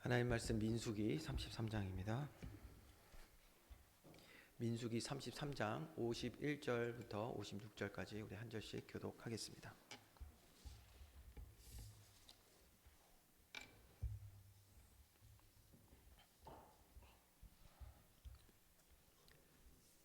하나님 말씀 민수기 33장입니다. 민수기 33장 51절부터 56절까지 우리 한 절씩 교독하겠습니다.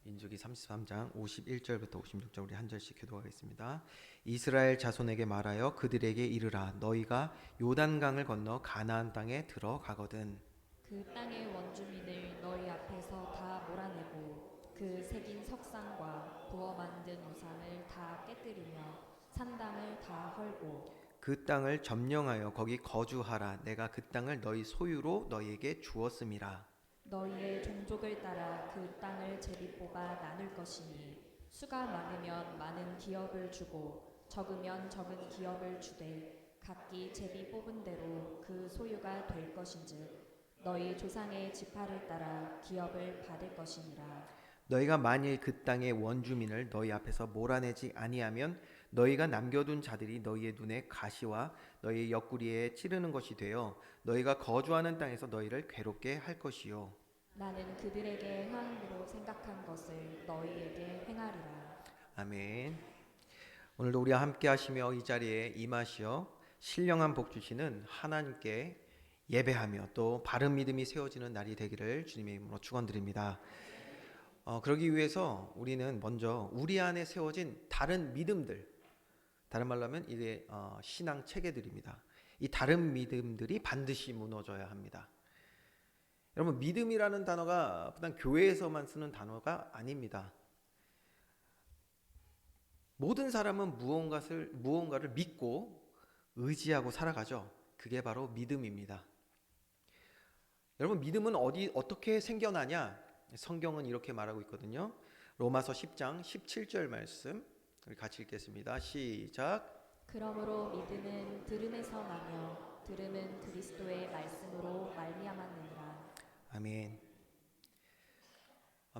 민수기 33장 51절부터 56절 우리 한 절씩 교독하겠습니다. 이스라엘 자손에게 말하여 그들에게 이르라. 너희가 요단강을 건너 가나안 땅에 들어가거든 그 땅의 원주민을 너희 앞에서 다 몰아내고 그 새긴 석상과 부어 만든 우상을 다 깨뜨리며 산당을 다 헐고 그 땅을 점령하여 거기 거주하라. 내가 그 땅을 너희 소유로 너희에게 주었음이라. 너희의 종족을 따라 그 땅을 제비 뽑아 나눌 것이니 수가 많으면 많은 기업을 주고 적으면 적은 기업을 주되 각기 제비 뽑은 대로 그 소유가 될 것인즉 너희 조상의 지파를 따라 기업을 받을 것이니라. 너희가 만일 그 땅의 원주민을 너희 앞에서 몰아내지 아니하면 너희가 남겨둔 자들이 너희의 눈에 가시와 너희 옆구리에 찌르는 것이 되어 너희가 거주하는 땅에서 너희를 괴롭게 할 것이요. 나는 그들에게 행함으로 생각한 것을 너희에게 행하리라. 아멘. 오늘도 우리와 함께 하시며 이 자리에 임하시어 신령한 복 주시는 하나님께 예배하며 또 바른 믿음이 세워지는 날이 되기를 주님의 이름으로 축원드립니다. 그러기 위해서 우리는 먼저 우리 안에 세워진 다른 믿음들, 다른 말로 하면 이게 신앙 체계들입니다. 이 다른 믿음들이 반드시 무너져야 합니다. 여러분, 믿음이라는 단어가 그냥 교회에서만 쓰는 단어가 아닙니다. 모든 사람은 무언가를 믿고 의지하고 살아가죠. 그게 바로 믿음입니다. 여러분, 믿음은 어떻게 생겨나냐? 성경은 이렇게 말하고 있거든요. 로마서 10장 17절 말씀 우리 같이 읽겠습니다. 시작. 그러므로 믿음은 들음에서 나며 들음은 그리스도의 말씀으로 말미암았느니라. 아멘.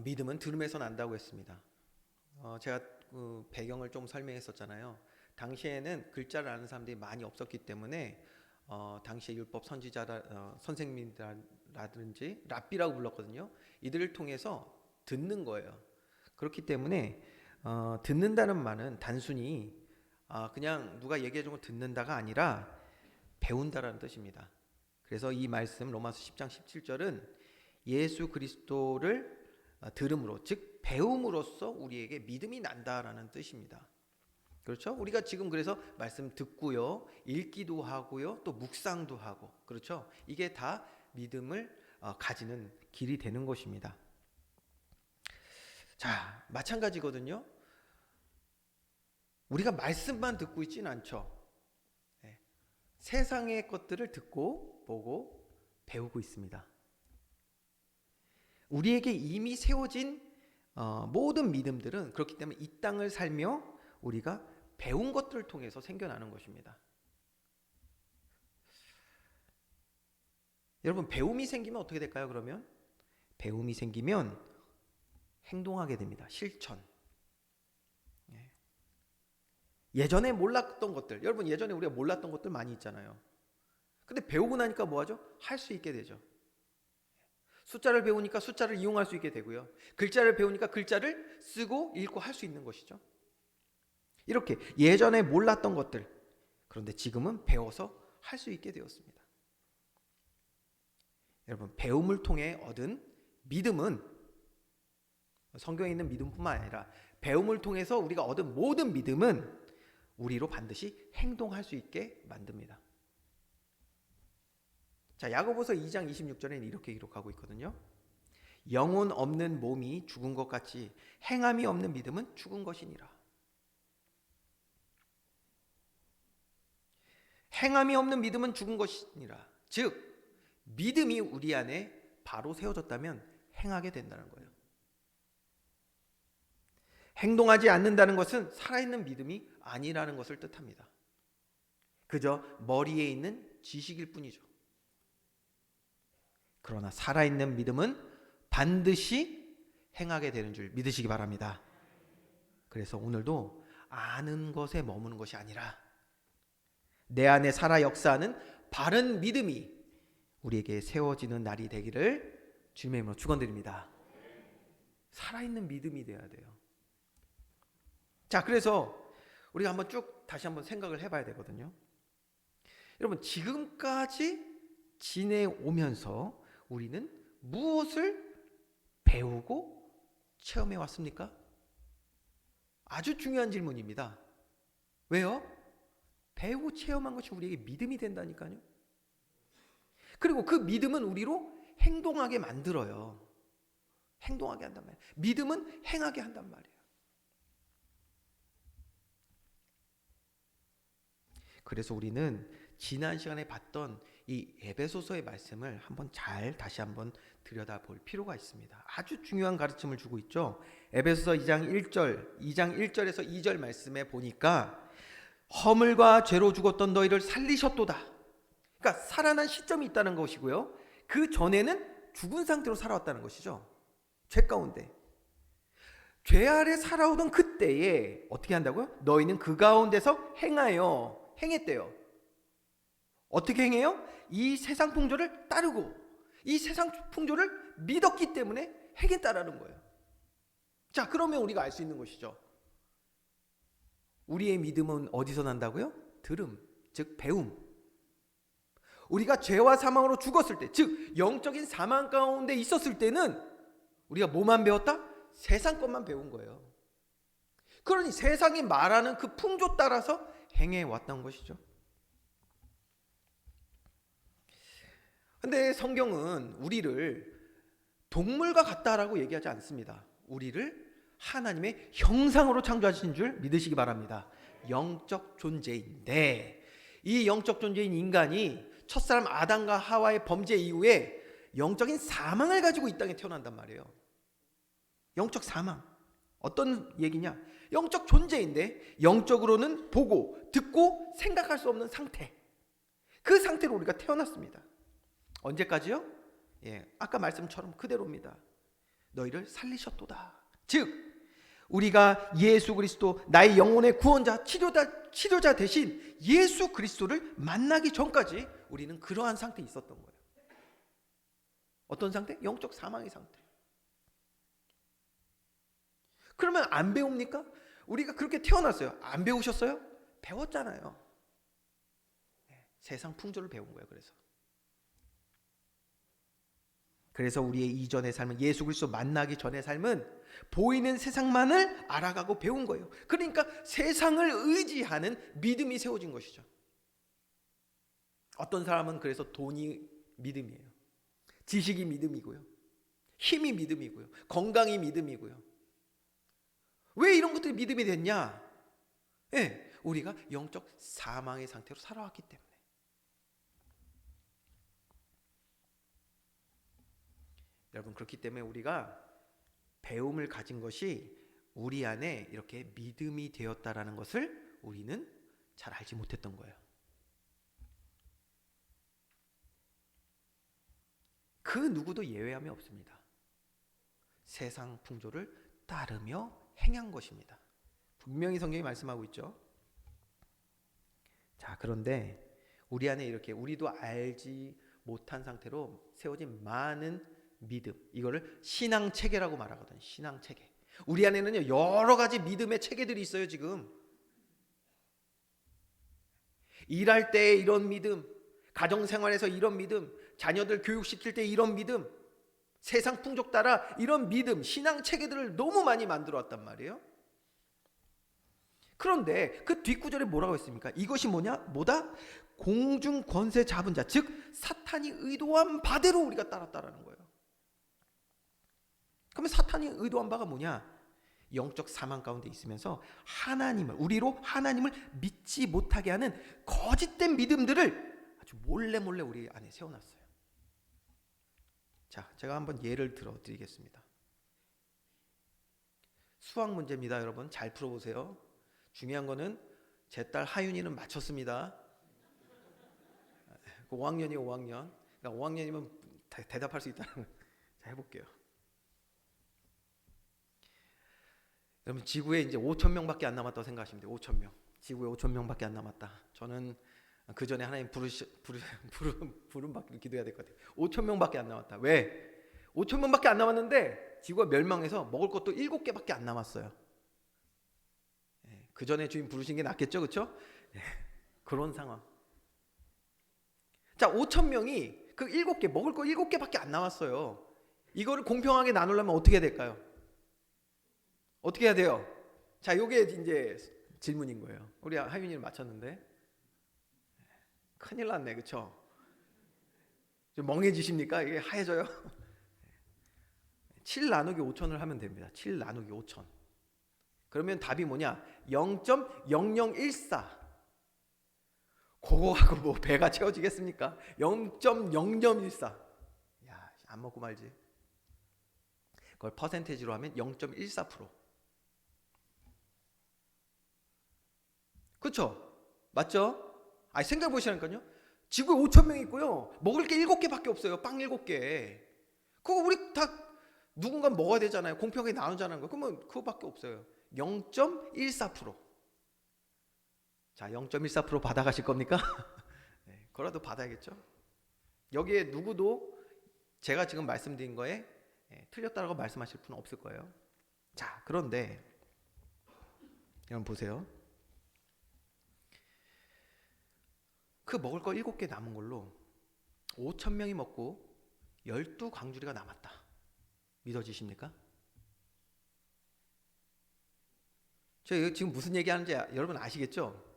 믿음은 들음에서 난다고 했습니다. 제가 그 배경을 좀 설명했었잖아요. 당시에는 글자를 아는 사람들이 많이 없었기 때문에 당시의 율법 선생님이라든지 랍비라고 불렀거든요. 이들을 통해서 듣는 거예요. 그렇기 때문에 듣는다는 말은 단순히 그냥 누가 얘기해 준 걸 듣는다가 아니라 배운다라는 뜻입니다. 그래서 이 말씀 로마서 10장 17절은 예수 그리스도를 들음으로, 즉 배움으로써 우리에게 믿음이 난다라는 뜻입니다. 그렇죠? 우리가 지금 그래서 말씀 듣고요, 읽기도 하고요, 또 묵상도 하고, 그렇죠? 이게 다 믿음을 가지는 길이 되는 것입니다. 자, 마찬가지거든요. 우리가 말씀만 듣고 있지는 않죠. 네. 세상의 것들을 듣고 보고 배우고 있습니다. 우리에게 이미 세워진 모든 믿음들은 그렇기 때문에 이 땅을 살며 우리가 배운 것들을 통해서 생겨나는 것입니다. 여러분, 배움이 생기면 어떻게 될까요? 그러면 배움이 생기면 행동하게 됩니다. 실천. 예전에 몰랐던 것들, 여러분 예전에 우리가 몰랐던 것들 많이 있잖아요. 근데 배우고 나니까 뭐하죠? 할 수 있게 되죠. 숫자를 배우니까 숫자를 이용할 수 있게 되고요. 글자를 배우니까 글자를 쓰고 읽고 할 수 있는 것이죠. 이렇게 예전에 몰랐던 것들, 그런데 지금은 배워서 할 수 있게 되었습니다. 여러분, 배움을 통해 얻은 믿음은 성경에 있는 믿음뿐만 아니라 배움을 통해서 우리가 얻은 모든 믿음은 우리로 반드시 행동할 수 있게 만듭니다. 자, 야고보서 2장 26절에는 이렇게 기록하고 있거든요. 영혼 없는 몸이 죽은 것 같이 행함이 없는 믿음은 죽은 것이니라. 행함이 없는 믿음은 죽은 것이니라. 즉 믿음이 우리 안에 바로 세워졌다면 행하게 된다는 거예요. 행동하지 않는다는 것은 살아있는 믿음이 아니라는 것을 뜻합니다. 그저 머리에 있는 지식일 뿐이죠. 그러나 살아있는 믿음은 반드시 행하게 되는 줄 믿으시기 바랍니다. 그래서 오늘도 아는 것에 머무는 것이 아니라 내 안에 살아 역사하는 바른 믿음이 우리에게 세워지는 날이 되기를 주님의 이름으로 축원드립니다. 살아있는 믿음이 돼야 돼요. 자, 그래서 우리가 한번 쭉 다시 한번 생각을 해봐야 되거든요. 여러분, 지금까지 지내오면서 우리는 무엇을 배우고 체험해 왔습니까? 아주 중요한 질문입니다. 왜요? 배우고 체험한 것이 우리에게 믿음이 된다니까요. 그리고 그 믿음은 우리로 행동하게 만들어요. 행동하게 한단 말이에요. 믿음은 행하게 한단 말이에요. 그래서 우리는 지난 시간에 봤던 이 에베소서의 말씀을 다시 한번 들여다볼 필요가 있습니다. 아주 중요한 가르침을 주고 있죠. 에베소서 2장 1절에서 2절 말씀에 보니까 허물과 죄로 죽었던 너희를 살리셨도다. 그러니까 살아난 시점이 있다는 것이고요. 그 전에는 죽은 상태로 살아왔다는 것이죠. 죄 가운데. 죄 아래 살아오던 그때에 어떻게 한다고요? 너희는 그 가운데서 행했대요. 어떻게 행해요? 이 세상 풍조를 따르고 이 세상 풍조를 믿었기 때문에 행했다라는 거예요. 자, 그러면 우리가 알 수 있는 것이죠. 우리의 믿음은 어디서 난다고요? 들음, 즉 배움. 우리가 죄와 사망으로 죽었을 때, 즉 영적인 사망 가운데 있었을 때는 우리가 뭐만 배웠다? 세상 것만 배운 거예요. 그러니 세상이 말하는 그 풍조 따라서 행해왔던 것이죠. 근데 성경은 우리를 동물과 같다라고 얘기하지 않습니다. 우리를 하나님의 형상으로 창조하신 줄 믿으시기 바랍니다. 영적 존재인데 이 영적 존재인 인간이 첫사람 아담과 하와의 범죄 이후에 영적인 사망을 가지고 이 땅에 태어난단 말이에요. 영적 사망. 어떤 얘기냐? 영적 존재인데 영적으로는 보고 듣고 생각할 수 없는 상태. 그 상태로 우리가 태어났습니다. 언제까지요? 아까 말씀처럼 그대로입니다. 너희를 살리셨도다. 즉 우리가 예수 그리스도 나의 영혼의 구원자 치료자 대신 예수 그리스도를 만나기 전까지 우리는 그러한 상태에 있었던 거예요. 어떤 상태? 영적 사망의 상태. 그러면 안 배웁니까? 우리가 그렇게 태어났어요. 안 배우셨어요? 배웠잖아요. 세상 풍조를 배운 거예요. 그래서 우리의 이전의 삶은 예수 그리스도 만나기 전의 삶은 보이는 세상만을 알아가고 배운 거예요. 그러니까 세상을 의지하는 믿음이 세워진 것이죠. 어떤 사람은 그래서 돈이 믿음이에요. 지식이 믿음이고요. 힘이 믿음이고요. 건강이 믿음이고요. 왜 이런 것들이 믿음이 됐냐? 우리가 영적 사망의 상태로 살아왔기 때문에. 여러분, 그렇기 때문에 우리가 배움을 가진 것이 우리 안에 이렇게 믿음이 되었다라는 것을 우리는 잘 알지 못했던 거예요. 그 누구도 예외함이 없습니다. 세상 풍조를 따르며 행한 것입니다. 분명히 성경이 말씀하고 있죠. 자, 그런데 우리 안에 이렇게 우리도 알지 못한 상태로 세워진 많은 믿음, 이거를 신앙 체계라고 말하거든요. 신앙 체계. 우리 안에는요 여러 가지 믿음의 체계들이 있어요. 지금 일할 때 이런 믿음, 가정생활에서 이런 믿음, 자녀들 교육시킬 때 이런 믿음, 세상 풍족 따라 이런 믿음, 신앙 체계들을 너무 많이 만들어 왔단 말이에요. 그런데 그 뒷구절에 뭐라고 했습니까? 이것이 뭐다? 공중 권세 잡은 자, 즉 사탄이 의도한 바대로 우리가 따랐다라는 거예요. 그러면 사탄이 의도한 바가 뭐냐? 영적 사망 가운데 있으면서 우리로 하나님을 믿지 못하게 하는 거짓된 믿음들을 아주 몰래 우리 안에 세워놨어요. 자, 제가 한번 예를 들어 드리겠습니다. 수학 문제입니다. 여러분 잘 풀어보세요. 중요한 거는 제 딸 하윤이는 맞췄습니다. 5학년이에요. 5학년. 그러니까 5학년이면 대답할 수 있다는 걸. 자, 해볼게요. 여러분 지구에 이제 5,000명밖에 안 남았다고 생각하시면 돼요. 5,000명. 지구에 5,000명밖에 안 남았다. 저는 그 전에 하나님 부름 받기를 기도해야 될 것 같아요. 5천 명밖에 안 남았다. 왜? 5천 명밖에 안 남았는데 지구가 멸망해서 먹을 것도 7개밖에 안 남았어요. 그 전에 주인 부르신 게 낫겠죠, 그렇죠? 그런 상황. 자, 5천 명이 그 7개 먹을 거 7개밖에 안 남았어요. 이거를 공평하게 나누려면 어떻게 해야 될까요? 어떻게 해야 돼요? 자, 요게 이제 질문인 거예요. 우리 하윤이를 맞췄는데 큰일 났네, 그렇죠? 좀 멍해지십니까? 이게 하얘져요? 7 나누기 5천을 하면 됩니다. 7 나누기 5천. 그러면 답이 뭐냐? 0.0014. 그거하고 뭐 배가 채워지겠습니까? 0.0014. 야, 안 먹고 말지. 그걸 퍼센테이지로 하면 0.14%. 그렇죠? 맞죠? 아니, 생각해 보시라니까요. 지구에 5천 명 있고요. 먹을 게 7개밖에 없어요. 빵 7개. 그거 우리 다 누군가 먹어야 되잖아요. 공평하게 나누자는 거. 그러면 그거밖에 없어요. 0.14%. 자, 0.14% 받아가실 겁니까? 네, 그거라도 받아야겠죠. 여기에 누구도 제가 지금 말씀드린 거에 틀렸다고 말씀하실 분은 없을 거예요. 자, 그런데 여러분 보세요. 그 먹을 거 7개 남은 걸로 5천 명이 먹고 12광주리가 남았다. 믿어지십니까? 제가 지금 무슨 얘기하는지 여러분 아시겠죠?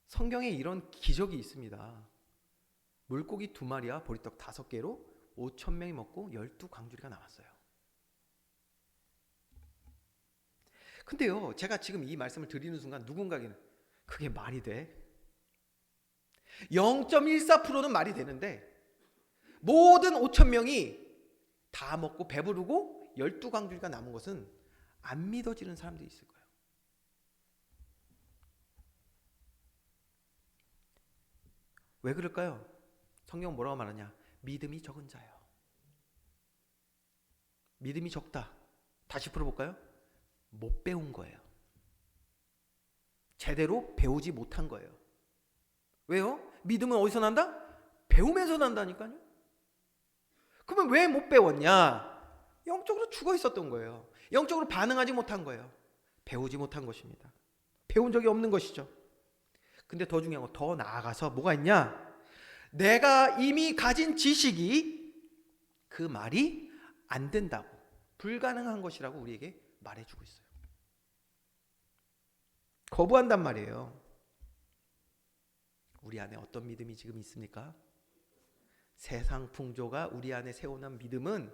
성경에 이런 기적이 있습니다. 물고기 2마리와 보리떡 5개로 5천 명이 먹고 12광주리가 남았어요. 근데요, 제가 지금 이 말씀을 드리는 순간 누군가에게는 그게 말이 돼? 0.14%는 말이 되는데 모든 5천 명이 다 먹고 배부르고 12광주리가 남은 것은 안 믿어지는 사람들이 있을 거예요. 왜 그럴까요? 성경 뭐라고 말하냐? 믿음이 적은 자요. 믿음이 적다. 다시 풀어볼까요? 못 배운 거예요. 제대로 배우지 못한 거예요. 왜요? 믿음은 어디서 난다? 배우면서 난다니까요. 그러면 왜 못 배웠냐? 영적으로 죽어 있었던 거예요. 영적으로 반응하지 못한 거예요. 배우지 못한 것입니다. 배운 적이 없는 것이죠. 근데 더 중요한 건 더 나아가서 뭐가 있냐? 내가 이미 가진 지식이 그 말이 안 된다고, 불가능한 것이라고 우리에게 말해주고 있어요. 거부한단 말이에요. 우리 안에 어떤 믿음이 지금 있습니까? 세상 풍조가 우리 안에 세워놓은 믿음은,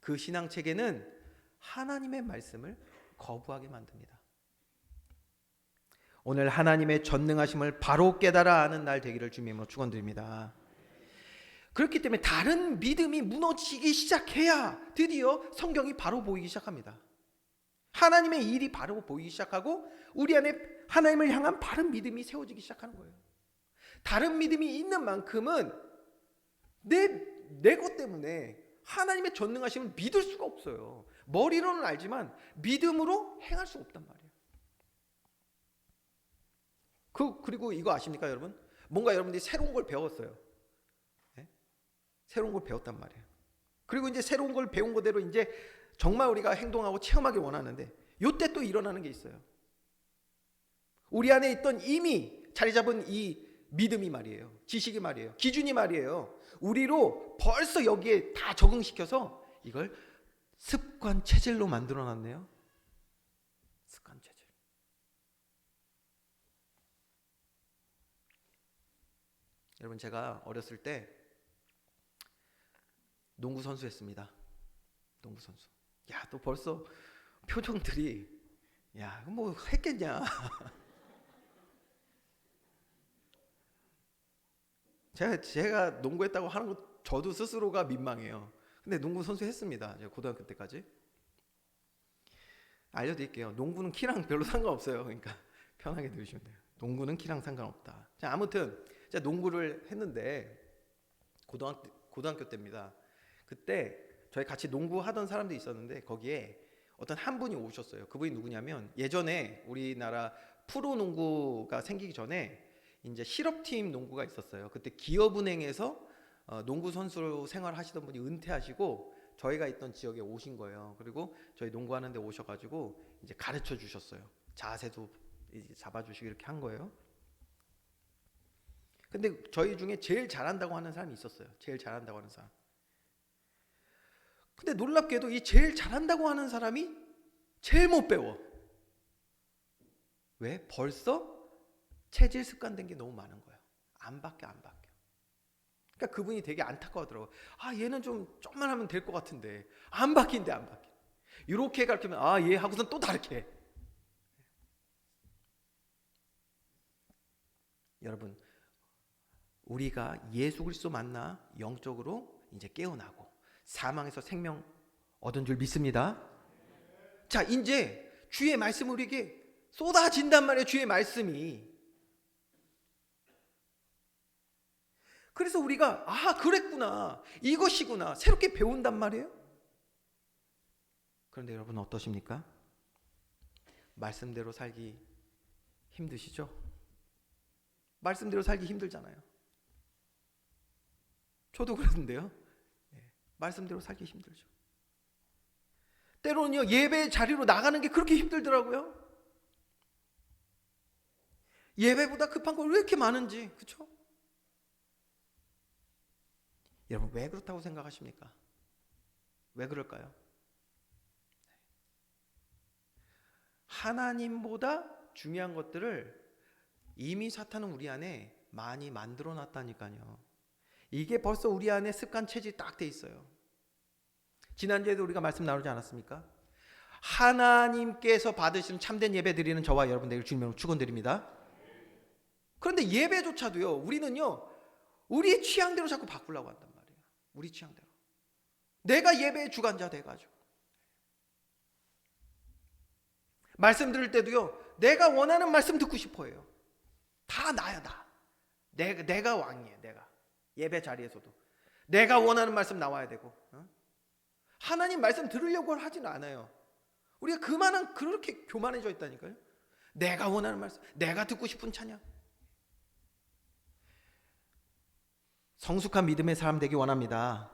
그 신앙체계는 하나님의 말씀을 거부하게 만듭니다. 오늘 하나님의 전능하심을 바로 깨달아 아는 날 되기를 주님으로 축원드립니다. 그렇기 때문에 다른 믿음이 무너지기 시작해야 드디어 성경이 바로 보이기 시작합니다. 하나님의 일이 바로 보이기 시작하고 우리 안에 하나님을 향한 바른 믿음이 세워지기 시작하는 거예요. 다른 믿음이 있는 만큼은 내 것 때문에 하나님의 전능하심을 믿을 수가 없어요. 머리로는 알지만 믿음으로 행할 수 없단 말이에요. 그리고 이거 아십니까, 여러분? 뭔가 여러분들이 새로운 걸 배웠어요. 네? 새로운 걸 배웠단 말이에요. 그리고 이제 새로운 걸 배운 거대로 이제 정말 우리가 행동하고 체험하기 원하는데, 요때 또 일어나는 게 있어요. 우리 안에 있던 이미 자리 잡은 이 믿음이 말이에요. 지식이 말이에요. 기준이 말이에요. 우리로 벌써 여기에 다 적응시켜서 이걸 습관 체질로 만들어 놨네요. 습관 체질. 여러분, 제가 어렸을 때 농구 선수 했습니다. 농구 선수. 야, 또 벌써 표정들이, 야, 뭐 했겠냐. 제가 농구했다고 하는 것 저도 스스로가 민망해요. 근데 농구 선수 했습니다. 제가 고등학교 때까지. 알려드릴게요. 농구는 키랑 별로 상관없어요. 그러니까 편하게 들으시면 돼요. 농구는 키랑 상관없다. 자, 아무튼 제가 농구를 했는데 고등학교 때입니다. 그때 저희 같이 농구하던 사람들이 있었는데 거기에 어떤 한 분이 오셨어요. 그분이 누구냐면 예전에 우리나라 프로농구가 생기기 전에 이제 실업팀 농구가 있었어요. 그때 기업은행에서 농구 선수로 생활하시던 분이 은퇴하시고 저희가 있던 지역에 오신 거예요. 그리고 저희 농구하는 데 오셔가지고 이제 가르쳐 주셨어요. 자세도 이제 잡아주시고 이렇게 한 거예요. 근데 저희 중에 제일 잘한다고 하는 사람이 있었어요. 제일 잘한다고 하는 사람. 근데 놀랍게도 이 제일 잘한다고 하는 사람이 제일 못 배워. 왜? 벌써 체질 습관된 게 너무 많은 거예요. 안 바뀌어. 그러니까 그분이 되게 안타까워하더라고요. 아, 얘는 좀만 하면 될 것 같은데 안 바뀐대. 이렇게 가르치면 아, 얘 하고선 또 다르게. 여러분, 우리가 예수 그리스도 만나 영적으로 이제 깨어나고 사망에서 생명 얻은 줄 믿습니다. 자, 이제 주의 말씀이 우리에게 쏟아진단 말이에요. 주의 말씀이. 그래서 우리가 아, 그랬구나, 이것이구나 새롭게 배운단 말이에요. 그런데 여러분 어떠십니까? 말씀대로 살기 힘드시죠? 말씀대로 살기 힘들잖아요. 저도 그랬는데요. 말씀대로 살기 힘들죠. 때로는요, 예배 자리로 나가는 게 그렇게 힘들더라고요. 예배보다 급한 거 왜 이렇게 많은지, 그렇죠? 여러분, 왜 그렇다고 생각하십니까? 왜 그럴까요? 하나님보다 중요한 것들을 이미 사탄은 우리 안에 많이 만들어 놨다니까요. 이게 벌써 우리 안에 습관 체질이 딱 돼 있어요. 지난주에도 우리가 말씀 나누지 않았습니까? 하나님께서 받으시는 참된 예배 드리는 저와 여러분 되길 주님으로 축원드립니다. 그런데 예배조차도요, 우리는요, 우리 취향대로 자꾸 바꾸려고 한단 말이에요. 우리 취향대로. 내가 예배의 주관자 돼가지고. 말씀 들을 때도요, 내가 원하는 말씀 듣고 싶어 해요. 다 나야, 나. 내가 왕이에요, 내가. 예배 자리에서도. 내가 원하는 말씀 나와야 되고. 하나님 말씀 들으려고 하지는 않아요. 우리가 그렇게 교만해져 있다니까요. 내가 원하는 말씀, 내가 듣고 싶은 찬양. 성숙한 믿음의 사람 되기 원합니다.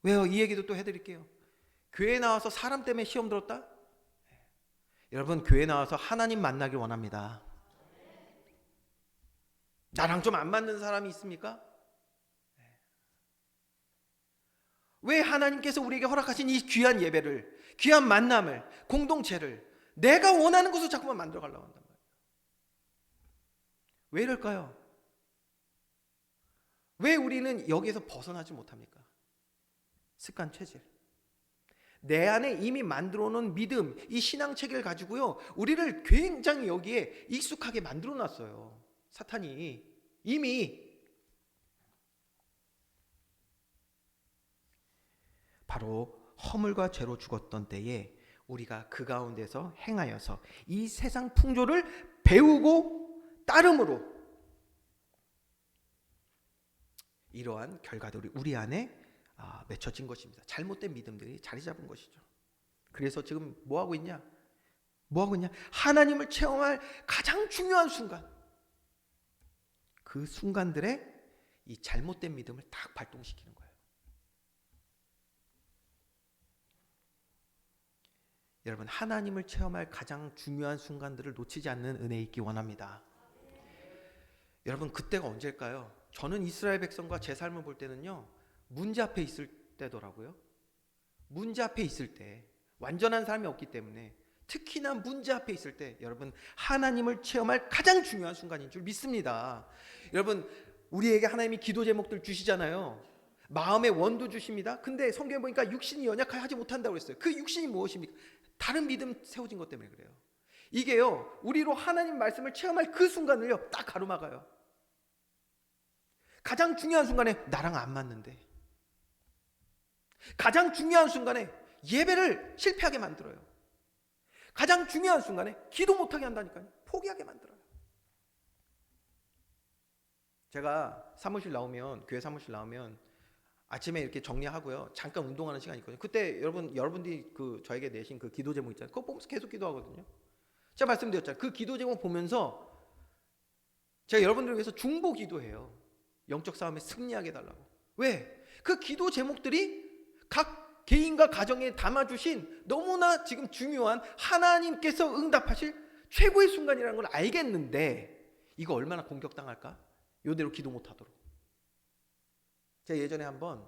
왜요? 이 얘기도 또 해드릴게요. 교회 나와서 사람 때문에 시험 들었다? 여러분, 교회 나와서 하나님 만나길 원합니다. 나랑 좀 안 맞는 사람이 있습니까? 왜 하나님께서 우리에게 허락하신 이 귀한 예배를, 귀한 만남을, 공동체를 내가 원하는 것으로 자꾸만 만들어 가려고 한단 말이에요. 왜 이럴까요? 왜 우리는 여기에서 벗어나지 못합니까? 습관 체질. 내 안에 이미 만들어 놓은 믿음, 이 신앙 체계를 가지고요, 우리를 굉장히 여기에 익숙하게 만들어 놨어요. 사탄이 이미. 바로 허물과 죄로 죽었던 때에 우리가 그 가운데서 행하여서 이 세상 풍조를 배우고 따름으로 이러한 결과들이 우리 안에 맺혀진 것입니다. 잘못된 믿음들이 자리 잡은 것이죠. 그래서 지금 뭐하고 있냐? 하나님을 체험할 가장 중요한 순간, 그 순간들에 이 잘못된 믿음을 딱 발동시키는 거예요. 여러분, 하나님을 체험할 가장 중요한 순간들을 놓치지 않는 은혜 있기 원합니다. 여러분, 그때가 언제일까요? 저는 이스라엘 백성과 제 삶을 볼 때는요, 문제 앞에 있을 때더라고요. 문제 앞에 있을 때, 완전한 삶이 없기 때문에 특히나 문제 앞에 있을 때 여러분, 하나님을 체험할 가장 중요한 순간인 줄 믿습니다. 여러분, 우리에게 하나님이 기도 제목들 주시잖아요. 마음의 원도 주십니다. 근데 성경에 보니까 육신이 연약하지 못한다고 그랬어요. 그 육신이 무엇입니까? 다른 믿음 세워진 것 때문에 그래요. 이게요, 우리로 하나님 말씀을 체험할 그 순간을요, 딱 가로막아요. 가장 중요한 순간에 나랑 안 맞는데, 가장 중요한 순간에 예배를 실패하게 만들어요. 가장 중요한 순간에 기도 못하게 한다니까요. 포기하게 만들어요. 제가 교회 사무실 나오면 아침에 이렇게 정리하고요, 잠깐 운동하는 시간이 있거든요. 그때 여러분들이 저에게 내신 그 기도 제목 있잖아요. 그거 보면서 계속 기도하거든요. 제가 말씀드렸잖아요. 그 기도 제목 보면서 제가 여러분들을 위해서 중보 기도해요. 영적 싸움에 승리하게 해달라고. 왜? 그 기도 제목들이 각 개인과 가정에 담아주신 너무나 지금 중요한 하나님께서 응답하실 최고의 순간이라는 걸 알겠는데 이거 얼마나 공격당할까? 이대로 기도 못하도록. 제가 예전에 한번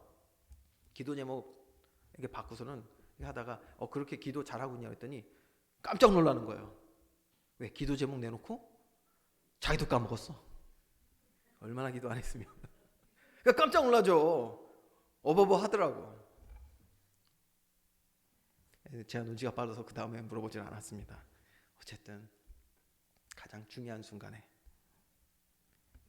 기도 제목 이렇게 바꾸서는 하다가 그렇게 기도 잘하고 있냐 했더니 깜짝 놀라는 거예요. 왜? 기도 제목 내놓고 자기도 까먹었어. 얼마나 기도 안 했으면. 그러니까 깜짝 놀라죠. 어버버 하더라고. 제가 눈치가 빨라서 그 다음에 물어보지는 않았습니다. 어쨌든 가장 중요한 순간에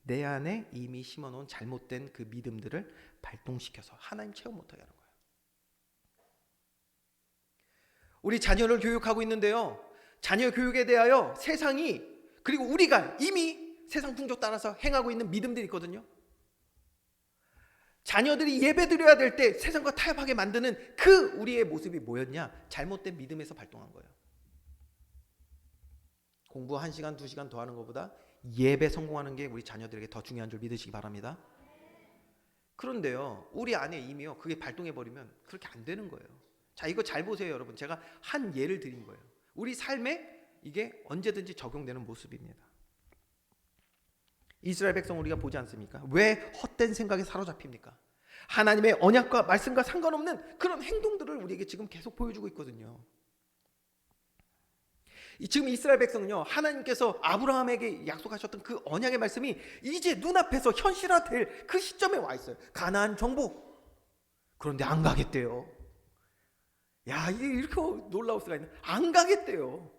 내 안에 이미 심어놓은 잘못된 그 믿음들을 발동시켜서 하나님 체험 못하게 하는 거예요. 우리 자녀를 교육하고 있는데요, 자녀 교육에 대하여 세상이 그리고 우리가 이미 세상 풍조 따라서 행하고 있는 믿음들이 있거든요. 자녀들이 예배드려야 될 때 세상과 타협하게 만드는 그 우리의 모습이 뭐였냐? 잘못된 믿음에서 발동한 거예요. 공부 1시간 2시간 더 하는 것보다 예배 성공하는 게 우리 자녀들에게 더 중요한 줄 믿으시기 바랍니다. 그런데요, 우리 안에 이미요 그게 발동해버리면 그렇게 안 되는 거예요. 자, 이거 잘 보세요 여러분. 제가 한 예를 드린 거예요. 우리 삶에 이게 언제든지 적용되는 모습입니다. 이스라엘 백성 우리가 보지 않습니까? 왜 헛된 생각에 사로잡힙니까? 하나님의 언약과 말씀과 상관없는 그런 행동들을 우리에게 지금 계속 보여주고 있거든요. 지금 이스라엘 백성은요, 하나님께서 아브라함에게 약속하셨던 그 언약의 말씀이 이제 눈앞에서 현실화될 그 시점에 와 있어요. 가나안 정복. 그런데 안 가겠대요. 야, 이게 이렇게 놀라울 수가 있나? 안 가겠대요.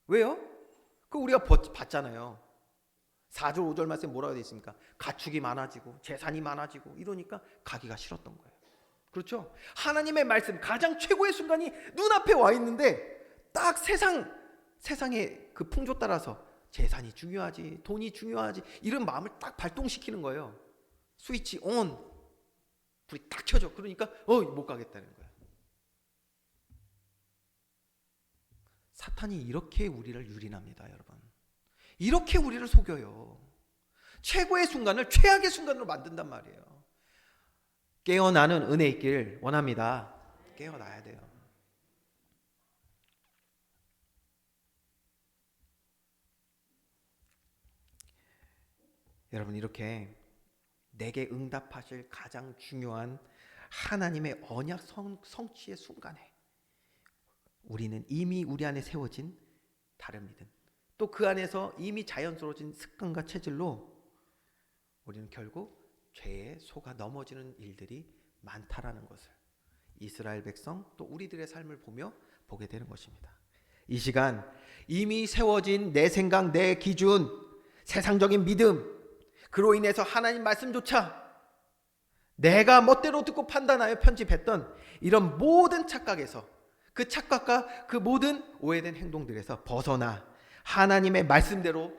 왜요? 그 우리가 봤잖아요. 4절 5절 말씀에 뭐라고 되어 있습니까? 가축이 많아지고 재산이 많아지고 이러니까 가기가 싫었던 거예요. 그렇죠? 하나님의 말씀 가장 최고의 순간이 눈앞에 와 있는데 딱 세상의 그 풍조 따라서 재산이 중요하지, 돈이 중요하지 이런 마음을 딱 발동시키는 거예요. 스위치 온, 불이 딱 켜져. 그러니까 못 가겠다는 거예요. 사탄이 이렇게 우리를 유린합니다, 여러분. 이렇게 우리를 속여요. 최고의 순간을 최악의 순간으로 만든단 말이에요. 깨어나는 은혜 있길 원합니다. 깨어나야 돼요. 여러분, 이렇게 내게 응답하실 가장 중요한 하나님의 언약 성취의 순간에 우리는 이미 우리 안에 세워진 다른 믿음, 또 그 안에서 이미 자연스러워진 습관과 체질로 우리는 결국 죄에 속아 넘어지는 일들이 많다라는 것을 이스라엘 백성 또 우리들의 삶을 보며 보게 되는 것입니다. 이 시간 이미 세워진 내 생각, 내 기준, 세상적인 믿음, 그로 인해서 하나님 말씀조차 내가 멋대로 듣고 판단하여 편집했던 이런 모든 착각에서, 그 착각과 그 모든 오해된 행동들에서 벗어나 하나님의 말씀대로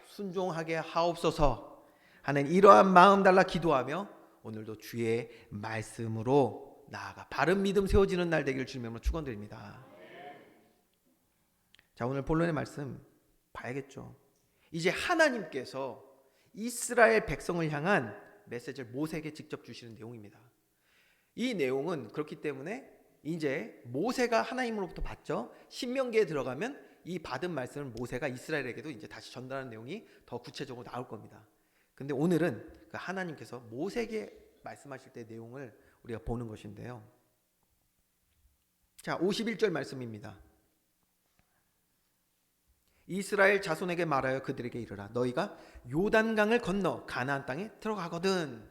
순종하게 하옵소서 하는 이러한 마음 달라 기도하며 오늘도 주의 말씀으로 나아가 바른 믿음 세워지는 날 되기를 주님으로 축원드립니다. 자, 오늘 본론의 말씀 봐야겠죠. 이제 하나님께서 이스라엘 백성을 향한 메시지를 모세에게 직접 주시는 내용입니다. 이 내용은 그렇기 때문에 이제 모세가 하나님으로부터 받죠. 신명기에 들어가면 이 받은 말씀을 모세가 이스라엘에게도 이제 다시 전달하는 내용이 더 구체적으로 나올 겁니다. 근데 오늘은 그 하나님께서 모세에게 말씀하실 때 내용을 우리가 보는 것인데요. 자, 51절 말씀입니다. 이스라엘 자손에게 말하여 그들에게 이르라. 너희가 요단강을 건너 가나안 땅에 들어가거든.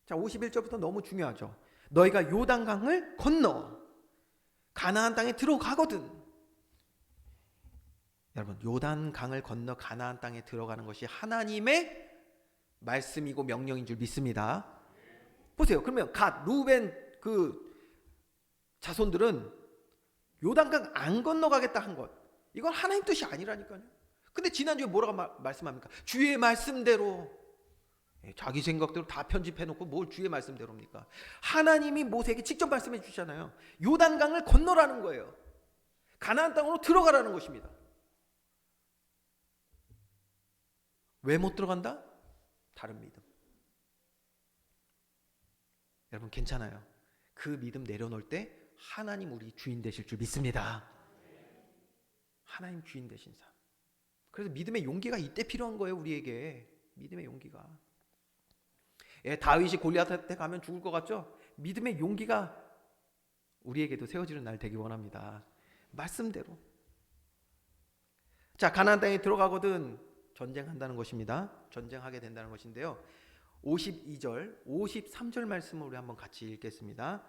자, 51절부터 너무 중요하죠. 너희가 요단강을 건너 가나안 땅에 들어가거든. 여러분, 요단강을 건너 가나안 땅에 들어가는 것이 하나님의 말씀이고 명령인 줄 믿습니다. 보세요. 그러면 갓, 루벤 그 자손들은 요단강 안 건너가겠다 한 것, 이건 하나님 뜻이 아니라니까요. 근데 지난주에 뭐라고 말씀합니까? 주의 말씀대로. 자기 생각대로 다 편집해놓고 뭘 주의 말씀대로입니까? 하나님이 모세에게 직접 말씀해 주시잖아요. 요단강을 건너라는 거예요. 가나안 땅으로 들어가라는 것입니다. 왜 못 들어간다? 다른 믿음. 여러분 괜찮아요. 그 믿음 내려놓을 때 하나님 우리 주인 되실 줄 믿습니다. 하나님 주인 되신 삶. 그래서 믿음의 용기가 이때 필요한 거예요. 우리에게 믿음의 용기가. 다윗이 골리앗한테 가면 죽을 것 같죠? 믿음의 용기가 우리에게도 세워지는 날 되기 원합니다. 말씀대로. 자, 가나안 땅에 들어가거든 전쟁한다는 것입니다. 전쟁하게 된다는 것인데요. 52절, 53절 말씀을 우리 한번 같이 읽겠습니다.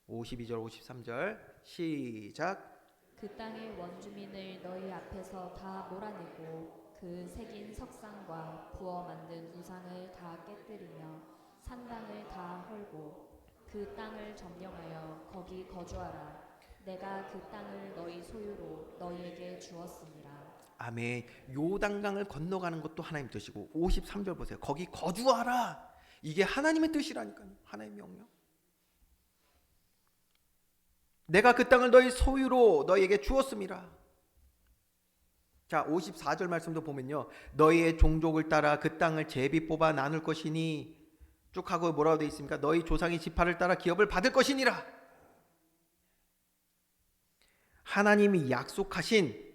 52절, 53절 시작. 그 땅의 원주민을 너희 앞에서 다 몰아내고 그 새긴 석상과 부어 만든 우상을 다 깨뜨리며 산당을 다 헐고 그 땅을 점령하여 거기 거주하라. 내가 그 땅을 너희 소유로 너희에게 주었습니다. 아멘. 요단강을 건너가는 것도 하나님 뜻이고 53절 보세요. 거기 거주하라. 이게 하나님의 뜻이라니까요. 하나님의 명령. 내가 그 땅을 너희 소유로 너희에게 주었습니다. 자, 54절 말씀도 보면요. 너희의 종족을 따라 그 땅을 제비 뽑아 나눌 것이니 쭉 하고 뭐라고 되어 있습니까? 너희 조상의 지파를 따라 기업을 받을 것이니라. 하나님이 약속하신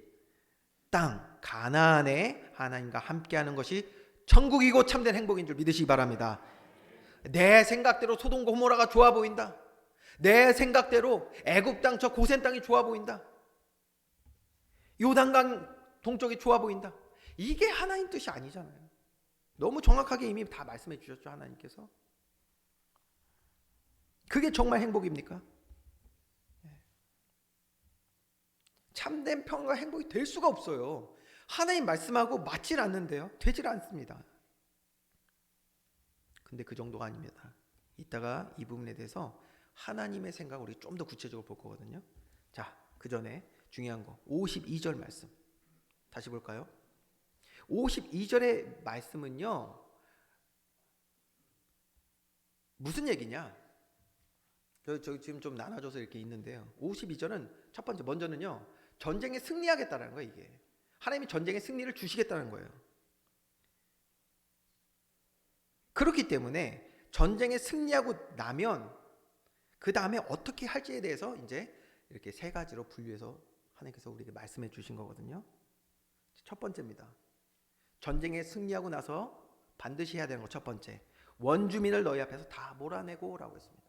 땅 가나안에 하나님과 함께하는 것이 천국이고 참된 행복인 줄 믿으시기 바랍니다. 내 생각대로 소돔 고모라가 좋아 보인다. 내 생각대로 애굽 땅 저 고센 땅이 좋아 보인다. 요단강 동쪽이 좋아 보인다. 이게 하나님 뜻이 아니잖아요. 너무 정확하게 이미 다 말씀해 주셨죠. 하나님께서. 그게 정말 행복입니까? 참된 평안과 행복이 될 수가 없어요. 하나님 말씀하고 맞질 않는데요. 되질 않습니다. 근데 그 정도가 아닙니다. 이따가 이 부분에 대해서 하나님의 생각을 우리 좀 더 구체적으로 볼 거거든요. 자, 그 전에 중요한 거 52절 말씀 다시 볼까요? 52절의 말씀은요, 무슨 얘기냐? 저 지금 좀 나눠줘서 이렇게 있는데요. 52절은 첫 번째 먼저는요, 전쟁에 승리하겠다는 거예요. 이게 하나님이 전쟁에 승리를 주시겠다는 거예요. 그렇기 때문에 전쟁에 승리하고 나면 그 다음에 어떻게 할지에 대해서 이제 이렇게 세 가지로 분류해서 하나님께서 우리에게 말씀해 주신 거거든요. 첫 번째입니다. 전쟁에 승리하고 나서 반드시 해야 되는 거 첫 번째. 원주민을 너희 앞에서 다 몰아내고 라고 했습니다.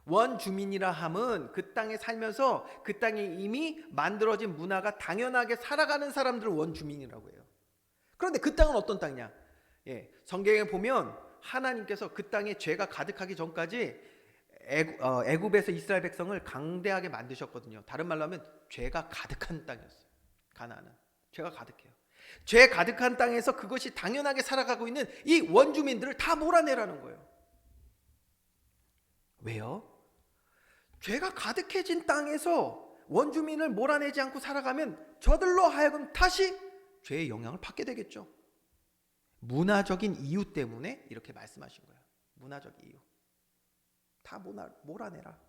원주민이라 함은 그 땅에 살면서 그 땅에 이미 만들어진 문화가 당연하게 살아가는 사람들을 원주민이라고 해요. 그런데 그 땅은 어떤 땅이냐? 성경에 보면 하나님께서 그 땅에 죄가 가득하기 전까지 애굽에서 이스라엘 백성을 강대하게 만드셨거든요. 다른 말로 하면 죄가 가득한 땅이었어요. 가나안은 죄가 가득해요. 죄 가득한 땅에서 그것이 당연하게 살아가고 있는 이 원주민들을 다 몰아내라는 거예요. 왜요? 죄가 가득해진 땅에서 원주민을 몰아내지 않고 살아가면 저들로 하여금 다시 죄의 영향을 받게 되겠죠. 문화적인 이유 때문에 이렇게 말씀하신 거예요. 문화적 이유. 다 몰아내라.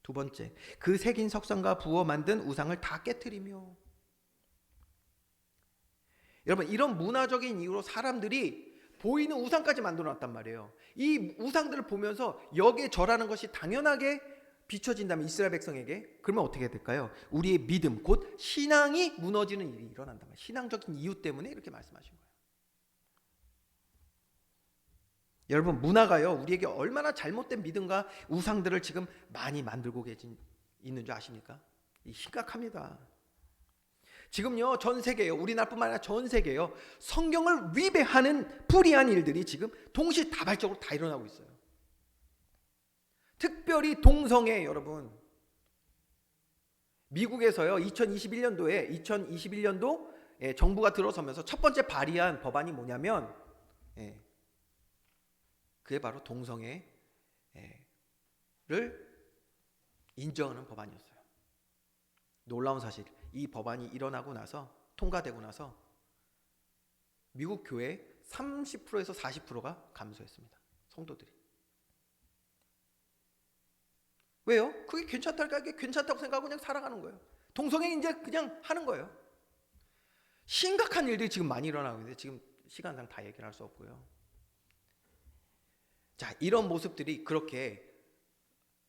두 번째, 그 새긴 석상과 부어 만든 우상을 다 깨트리며. 여러분, 이런 문화적인 이유로 사람들이 보이는 우상까지 만들어 놨단 말이에요. 이 우상들을 보면서 여기에 절하는 것이 당연하게 비춰진다면 이스라엘 백성에게, 그러면 어떻게 될까요? 우리의 믿음, 곧 신앙이 무너지는 일이 일어난단 말이에요. 신앙적인 이유 때문에 이렇게 말씀하신 거예요. 여러분, 문화가요, 우리에게 얼마나 잘못된 믿음과 우상들을 지금 많이 만들고 있는 줄 아십니까? 심각합니다. 지금요, 전 세계요, 우리나라뿐만 아니라 전 세계요, 성경을 위배하는 불의한 일들이 지금 동시다발적으로 다 일어나고 있어요. 특별히 동성애, 여러분, 미국에서요 2021년도 정부가 들어서면서 첫 번째 발의한 법안이 뭐냐면, 그게 바로 동성애를 인정하는 법안이었어요. 놀라운 사실, 이 법안이 일어나고 나서, 통과되고 나서 미국 교회 30%에서 40%가 감소했습니다. 성도들이. 왜요? 그게 괜찮다고 생각하고 그냥 살아가는 거예요. 동성애 이제 그냥 하는 거예요. 심각한 일들이 지금 많이 일어나고 있는데 지금 시간상 다 얘기를 할 수 없고요. 자, 이런 모습들이 그렇게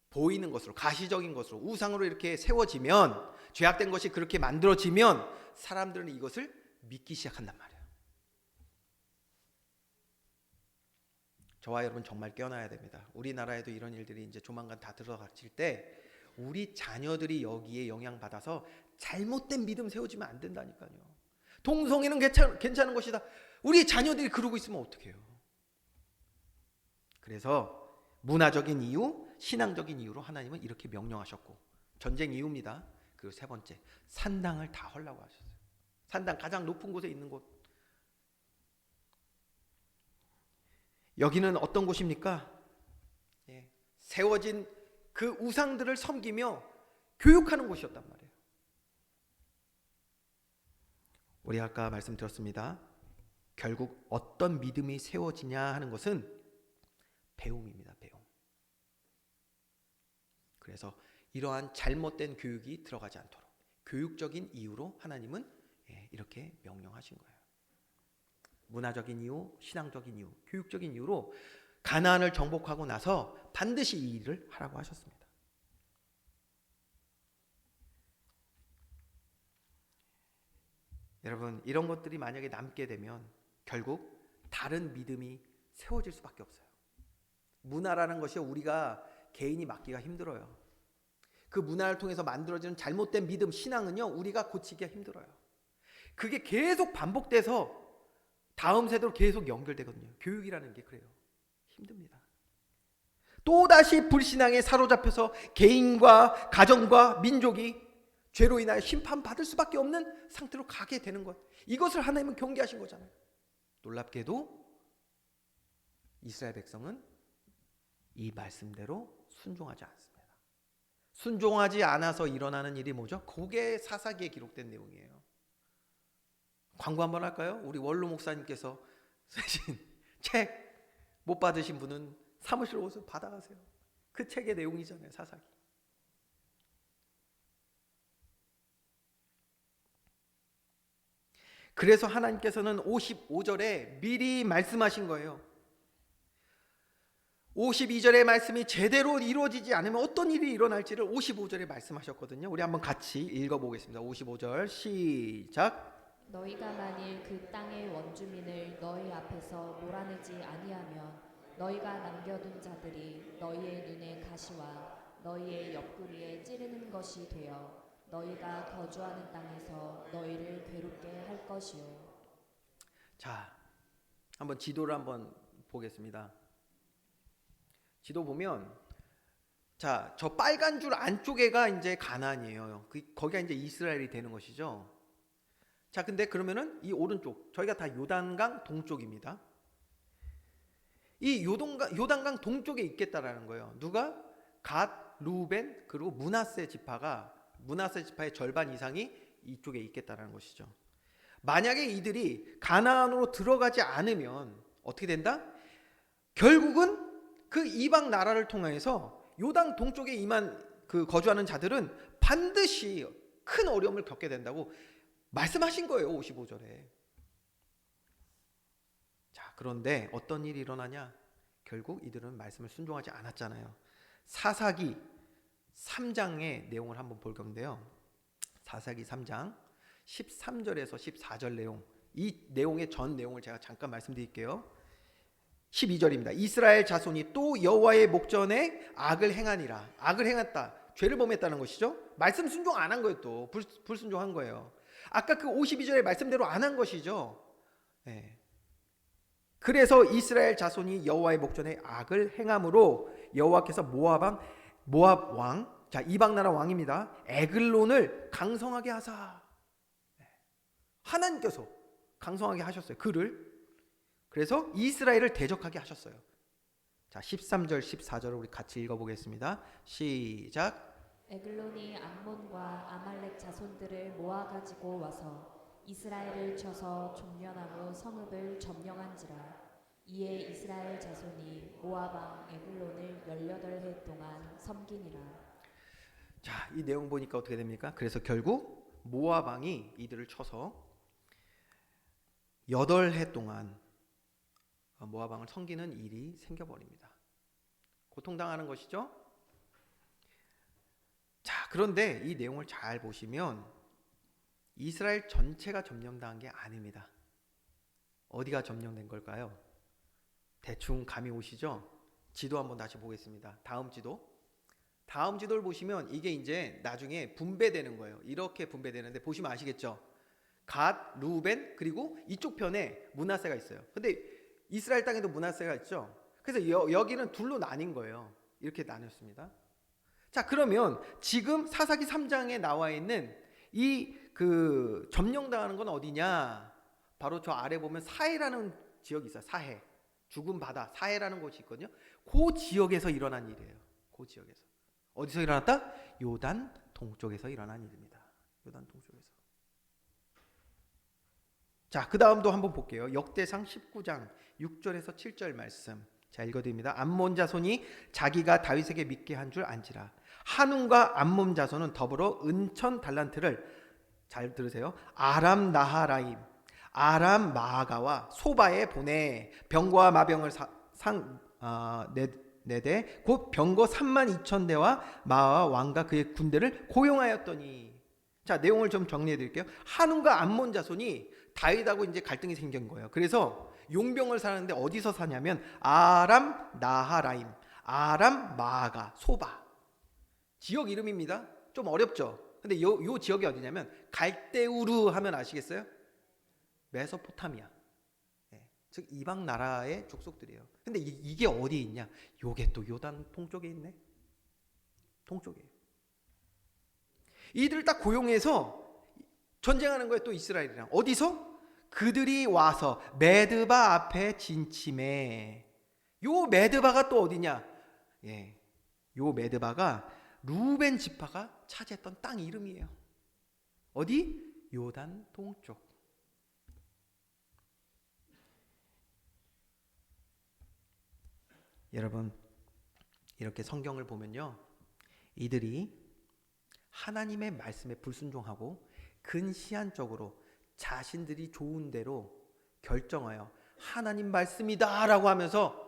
보이는 것으로, 가시적인 것으로, 우상으로 이렇게 세워지면, 죄악된 것이 그렇게 만들어지면 사람들은 이것을 믿기 시작한단 말이에요. 저와 여러분 정말 깨어나야 됩니다. 우리나라에도 이런 일들이 이제 조만간 다 들어닥칠 때 우리 자녀들이 여기에 영향받아서 잘못된 믿음 세워지면 안 된다니까요. 동성애는 괜찮은 것이다. 우리 자녀들이 그러고 있으면 어떡해요? 그래서 문화적인 이유, 신앙적인 이유로 하나님은 이렇게 명령하셨고, 전쟁 이유입니다. 그리고 세 번째, 산당을 다 헐라고 하셨어요. 산당, 가장 높은 곳에 있는 곳. 여기는 어떤 곳입니까? 세워진 그 우상들을 섬기며 교육하는 곳이었단 말이에요. 우리 아까 말씀드렸습니다. 결국 어떤 믿음이 세워지냐 하는 것은 배움입니다. 배움. 그래서 이러한 잘못된 교육이 들어가지 않도록 교육적인 이유로 하나님은 이렇게 명령하신 거예요. 문화적인 이유, 신앙적인 이유, 교육적인 이유로 가나안을 정복하고 나서 반드시 이 일을 하라고 하셨습니다. 여러분, 이런 것들이 만약에 남게 되면 결국 다른 믿음이 세워질 수밖에 없어요. 문화라는 것이 우리가 개인이 맡기가 힘들어요. 그 문화를 통해서 만들어지는 잘못된 믿음, 신앙은요, 우리가 고치기가 힘들어요. 그게 계속 반복돼서 다음 세대로 계속 연결되거든요. 교육이라는 게 그래요. 힘듭니다. 또다시 불신앙에 사로잡혀서 개인과 가정과 민족이 죄로 인하여 심판받을 수밖에 없는 상태로 가게 되는 것. 이것을 하나님은 경계하신 거잖아요. 놀랍게도 이스라엘 백성은 이 말씀대로 순종하지 않습니다. 순종하지 않아서 일어나는 일이 뭐죠? 그게 사사기에 기록된 내용이에요. 광고 한번 할까요? 우리 원로 목사님께서 쓰신 책 못 받으신 분은 사무실 오셔서 받아가세요. 그 책의 내용이잖아요. 사사기. 그래서 하나님께서는 55절에 미리 말씀하신 거예요. 52절의 말씀이 제대로 이루어지지 않으면 어떤 일이 일어날지를 55절에 말씀하셨거든요. 우리 한번 같이 읽어보겠습니다. 55절 시작. 너희가 만일 그 땅의 원주민을 너희 앞에서 몰아내지 아니하면 너희가 남겨둔 자들이 너희의 눈에 가시와 너희의 옆구리에 찌르는 것이 되어 너희가 거주하는 땅에서 너희를 괴롭게 할 것이요. 자, 한번 지도를 한번 보겠습니다. 지도 보면, 자, 저 빨간 줄 안쪽에가 이제 가나안이에요. 거기가 이제 이스라엘이 되는 것이죠. 자, 근데 그러면은 이 오른쪽, 저희가 다 요단강 동쪽입니다. 이 요단강 동쪽에 있겠다라는 거예요. 누가? 갓, 루벤, 그리고 므낫세 지파의 절반 이상이 이쪽에 있겠다라는 것이죠. 만약에 이들이 가나안으로 들어가지 않으면 어떻게 된다? 결국은 그 이방 나라를 통해서 요단 동쪽에 그 거주하는 자들은 반드시 큰 어려움을 겪게 된다고 말씀하신 거예요. 55절에. 자, 그런데 어떤 일이 일어나냐? 결국 이들은 말씀을 순종하지 않았잖아요. 사사기 3장의 내용을 한번 볼 건데요. 사사기 3장 13절에서 14절 내용, 이 내용의 전 내용을 제가 잠깐 말씀드릴게요. 12절입니다. 이스라엘 자손이 또 여호와의 목전에 악을 행하니라. 악을 행했다. 죄를 범했다는 것이죠. 말씀 순종 안 한 거예요. 또 불순종한 거예요. 아까 그 52절의 말씀대로 안 한 것이죠. 네. 그래서 이스라엘 자손이 여호와의 목전에 악을 행함으로 여호와께서 모압 왕, 자, 이방 나라 왕입니다. 에글론을 강성하게 하사. 하나님께서 강성하게 하셨어요. 그를. 그래서 이스라엘을 대적하게 하셨어요. 자, 13절 14절을 우리 같이 읽어보겠습니다. 시작. 에글론이 암몬과 아말렉 자손들을 모아가지고 와서 이스라엘을 쳐서 종려나무 성읍을 점령한지라. 이에 이스라엘 자손이 모압 왕 에글론을 18해 동안 섬기니라. 자, 이 내용 보니까 어떻게 됩니까? 그래서 결국 모압 왕이 이들을 쳐서 8해 동안 모압 왕을 섬기는 일이 생겨버립니다. 고통당하는 것이죠. 자, 그런데 이 내용을 잘 보시면 이스라엘 전체가 점령당한 게 아닙니다. 어디가 점령된 걸까요? 대충 감이 오시죠? 지도 한번 다시 보겠습니다. 다음 지도를 보시면 이게 이제 나중에 분배되는 거예요. 이렇게 분배되는데 보시면 아시겠죠? 갓, 루벤, 그리고 이쪽 편에 므낫세가 있어요. 근데 이스라엘 땅에도 므낫세가 있죠. 그래서 여기는 둘로 나뉜 거예요. 이렇게 나눴습니다. 자, 그러면 지금 사사기 3장에 나와 있는 이 그 점령당하는 건 어디냐? 바로 저 아래 보면 사해라는 지역이 있어요. 사해, 죽은 바다, 사해라는 곳이 있거든요. 그 지역에서 일어난 일이에요. 그 지역에서. 어디서 일어났다? 요단 동쪽에서 일어난 일입니다. 요단 동쪽에서. 자, 그 다음도 한번 볼게요. 역대상 19장 6절에서 7절 말씀. 자, 읽어드립니다. 암몬 자손이 자기가 다윗에게 믿게 한 줄 안지라. 한운과 암몬 자손은 더불어 은천 달란트를, 잘 들으세요, 아람 나하라임, 아람 마아가와 소바에 보내 병거와 마병을 네대 곧 병거 32,000대와 마아 왕과 그의 군대를 고용하였더니. 자, 내용을 좀 정리해 드릴게요. 한운과 암몬 자손이 다윗하고 이제 갈등이 생긴 거예요. 그래서 용병을 사는데 어디서 사냐면 아람 나하라임, 아람 마아가, 소바. 지역 이름입니다. 좀 어렵죠. 근데 요 지역이 어디냐면 갈대우르 하면 아시겠어요? 메소포타미아. 네, 즉 이방 나라의 족속들이에요. 근데 이게 어디에 있냐? 요게 또 요단 동쪽에 있네. 동쪽에. 이들을 딱 고용해서 전쟁하는 거예요. 또 이스라엘이랑. 어디서? 그들이 와서 메드바 앞에 진침해. 요 메드바가 또 어디냐? 예, 요 메드바가 루벤 지파가 차지했던 땅 이름이에요. 어디? 요단 동쪽. 여러분, 이렇게 성경을 보면요, 이들이 하나님의 말씀에 불순종하고 근시안적으로 자신들이 좋은 대로 결정하여 하나님 말씀이다라고 하면서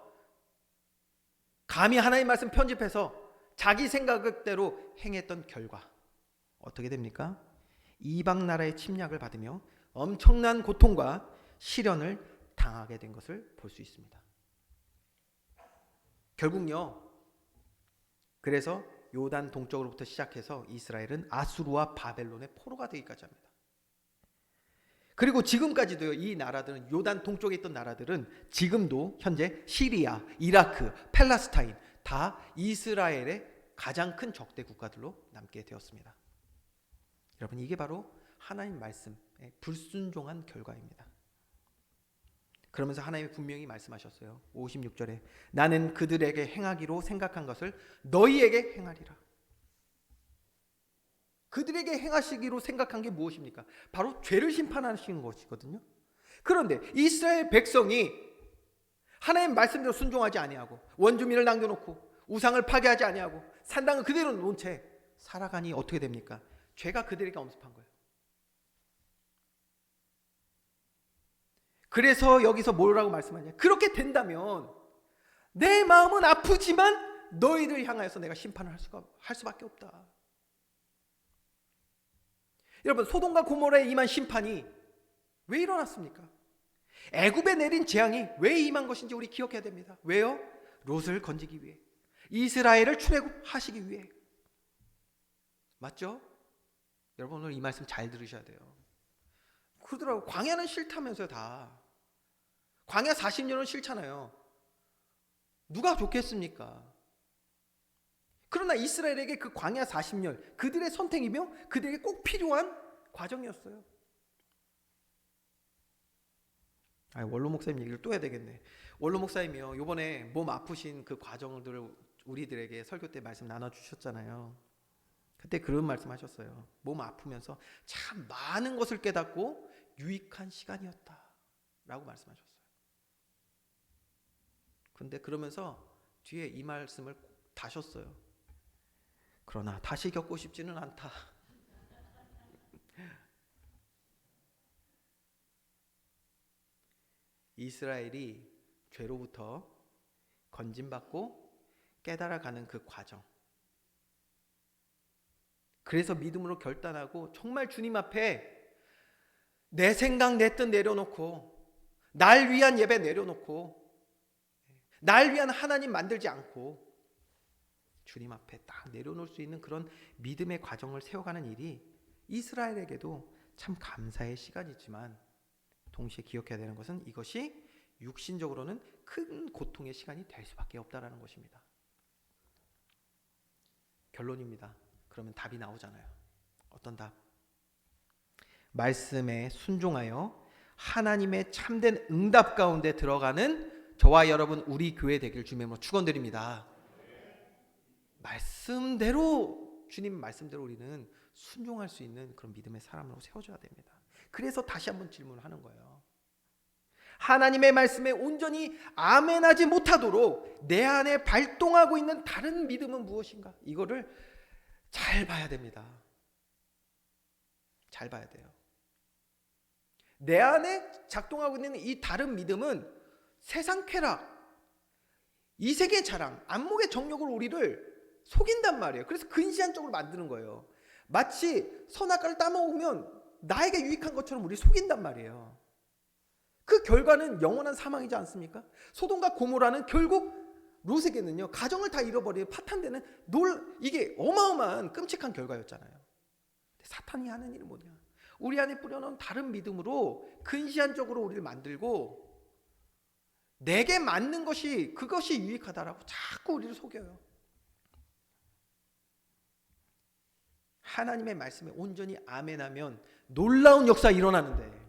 감히 하나님 말씀 편집해서 자기 생각대로 행했던 결과 어떻게 됩니까? 이방 나라의 침략을 받으며 엄청난 고통과 시련을 당하게 된 것을 볼 수 있습니다. 결국요, 그래서 요단 동쪽으로부터 시작해서 이스라엘은 아수르와 바벨론의 포로가 되기까지 합니다. 그리고 지금까지도요, 이 나라들은, 요단 동쪽에 있던 나라들은 지금도 현재 시리아, 이라크, 팔레스타인 다 이스라엘의 가장 큰 적대 국가들로 남게 되었습니다. 여러분, 이게 바로 하나님 말씀에 불순종한 결과입니다. 그러면서 하나님이 분명히 말씀하셨어요. 56절에 나는 그들에게 행하기로 생각한 것을 너희에게 행하리라. 그들에게 행하시기로 생각한 게 무엇입니까? 바로 죄를 심판하시는 것이거든요. 그런데 이스라엘 백성이 하나님 말씀대로 순종하지 아니하고 원주민을 남겨놓고 우상을 파괴하지 아니하고 산당을 그대로 놓은 채 살아가니 어떻게 됩니까? 죄가 그들에게 엄습한 거예요. 그래서 여기서 뭐라고 말씀하냐? 그렇게 된다면 내 마음은 아프지만 너희를 향하여서 내가 심판을 할 수밖에 없다. 여러분, 소돔과 고모라에 임한 심판이 왜 일어났습니까? 애굽에 내린 재앙이 왜 임한 것인지 우리 기억해야 됩니다. 왜요? 롯을 건지기 위해, 이스라엘을 출애굽하시기 위해. 맞죠? 여러분, 오늘 이 말씀 잘 들으셔야 돼요. 그러더라고. 광야는 싫다면서요. 다 광야 40년은 싫잖아요. 누가 좋겠습니까? 그러나 이스라엘에게 그 광야 40년, 그들의 선택이며 그들에게 꼭 필요한 과정이었어요. 원로 목사님 얘기를 또 해야 되겠네. 원로 목사님이요, 이번에 몸 아프신 그 과정들을 우리들에게 설교 때 말씀 나눠주셨잖아요. 그때 그런 말씀 하셨어요. 몸 아프면서 참 많은 것을 깨닫고 유익한 시간이었다 라고 말씀하셨어요. 근데 그러면서 뒤에 이 말씀을 다셨어요. 그러나 다시 겪고 싶지는 않다. 이스라엘이 죄로부터 건진받고 깨달아가는 그 과정. 그래서 믿음으로 결단하고 정말 주님 앞에 내 생각 내 뜻 내려놓고 날 위한 예배 내려놓고 날 위한 하나님 만들지 않고 주님 앞에 딱 내려놓을 수 있는 그런 믿음의 과정을 세워가는 일이 이스라엘에게도 참 감사의 시간이지만 동시에 기억해야 되는 것은 이것이 육신적으로는 큰 고통의 시간이 될 수밖에 없다라는 것입니다. 결론입니다. 그러면 답이 나오잖아요. 어떤 답? 말씀에 순종하여 하나님의 참된 응답 가운데 들어가는 저와 여러분 우리 교회 되길 주님으로 축원드립니다. 말씀대로 주님 말씀대로 우리는 순종할 수 있는 그런 믿음의 사람으로 세워져야 됩니다. 그래서 다시 한번 질문을 하는 거예요. 하나님의 말씀에 온전히 아멘하지 못하도록 내 안에 발동하고 있는 다른 믿음은 무엇인가? 이거를 잘 봐야 됩니다. 잘 봐야 돼요. 내 안에 작동하고 있는 이 다른 믿음은 세상 쾌락, 이 세계의 자랑, 안목의 정욕을 우리를 속인단 말이에요. 그래서 근시안적으로 만드는 거예요. 마치 선악과를 따먹으면 나에게 유익한 것처럼 우리를 속인단 말이에요. 그 결과는 영원한 사망이지 않습니까? 소돔과 고모라는 결국 롯에게는요, 가정을 다 잃어버리는 파탄되는 이게 어마어마한 끔찍한 결과였잖아요. 사탄이 하는 일은 뭐냐? 우리 안에 뿌려놓은 다른 믿음으로 근시안적으로 우리를 만들고 내게 맞는 것이 그것이 유익하다라고 자꾸 우리를 속여요. 하나님의 말씀에 온전히 아멘하면 놀라운 역사 일어나는데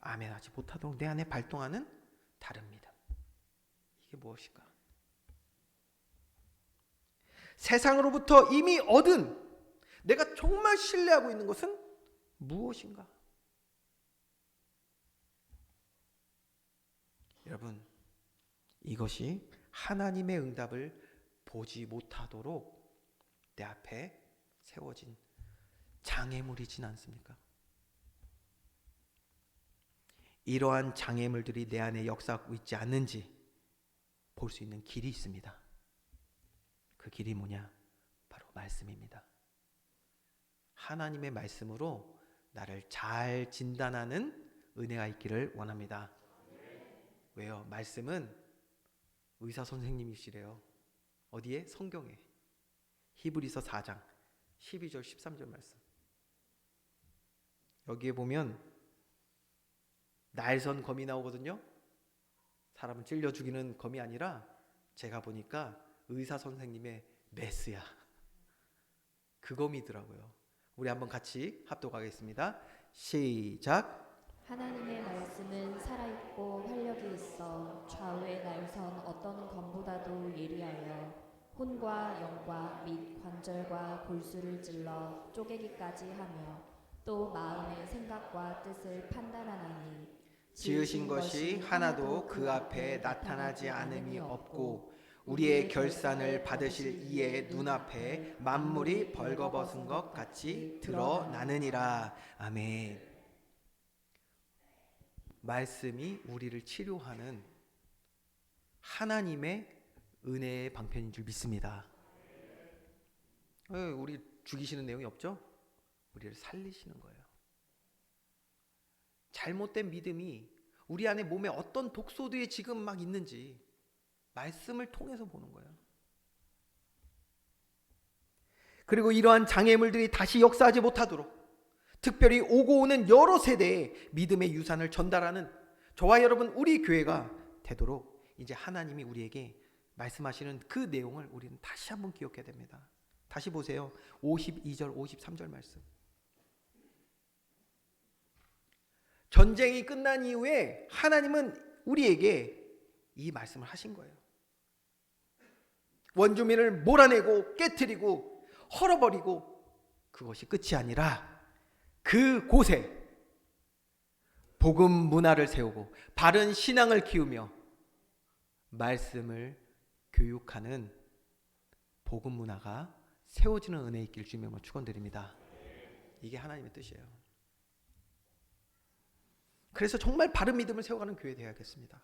아멘하지 못하도록 내 안에 발동하는 다른 믿음, 이게 무엇인가? 세상으로부터 이미 얻은 내가 정말 신뢰하고 있는 것은 무엇인가? 여러분, 이것이 하나님의 응답을 보지 못하도록 내 앞에 세워진 장애물이진 않습니까? 이러한 장애물들이 내 안에 역사하고 있지 않는지 볼 수 있는 길이 있습니다. 그 길이 뭐냐? 바로 말씀입니다. 하나님의 말씀으로 나를 잘 진단하는 은혜가 있기를 원합니다. 왜요? 말씀은 의사 선생님이시래요. 어디에? 성경에. 히브리서 4장 12절 13절 말씀. 여기에 보면 날선 검이 나오거든요. 사람을 찔려 죽이는 검이 아니라 제가 보니까 의사 선생님의 메스야, 그 검이더라고요. 우리 한번 같이 합독하겠습니다. 시작. 하나님의 말씀은 살아있고 활력이 있어 좌우의 날선 어떤 검보다도 예리하여 혼과 영과 및 관절과 골수를 찔러 쪼개기까지 하며 또 마음의 생각과 뜻을 판단하나니 지으신 것이 하나도 그 앞에 나타나지 않음이 없고 우리의 결산을 받으실 이의 눈앞에 만물이 벌거벗은 것 같이 드러나느니라. 아멘. 말씀이 우리를 치료하는 하나님의 은혜의 방편인 줄 믿습니다. 우리 죽이시는 내용이 없죠? 우리를 살리시는 거예요. 잘못된 믿음이 우리 안에 몸에 어떤 독소들이 지금 막 있는지 말씀을 통해서 보는 거예요. 그리고 이러한 장애물들이 다시 역사하지 못하도록 특별히 오고 오는 여러 세대의 믿음의 유산을 전달하는 저와 여러분 우리 교회가 되도록 이제 하나님이 우리에게 말씀하시는 그 내용을 우리는 다시 한번 기억해야 됩니다. 다시 보세요. 52절 53절 말씀. 전쟁이 끝난 이후에 하나님은 우리에게 이 말씀을 하신 거예요. 원주민을 몰아내고 깨트리고 헐어버리고 그것이 끝이 아니라 그곳에 복음 문화를 세우고 바른 신앙을 키우며 말씀을 교육하는 복음 문화가 세워지는 은혜 있길 주님으로 축원드립니다. 이게 하나님의 뜻이에요. 그래서 정말 바른 믿음을 세워가는 교회 되어야겠습니다.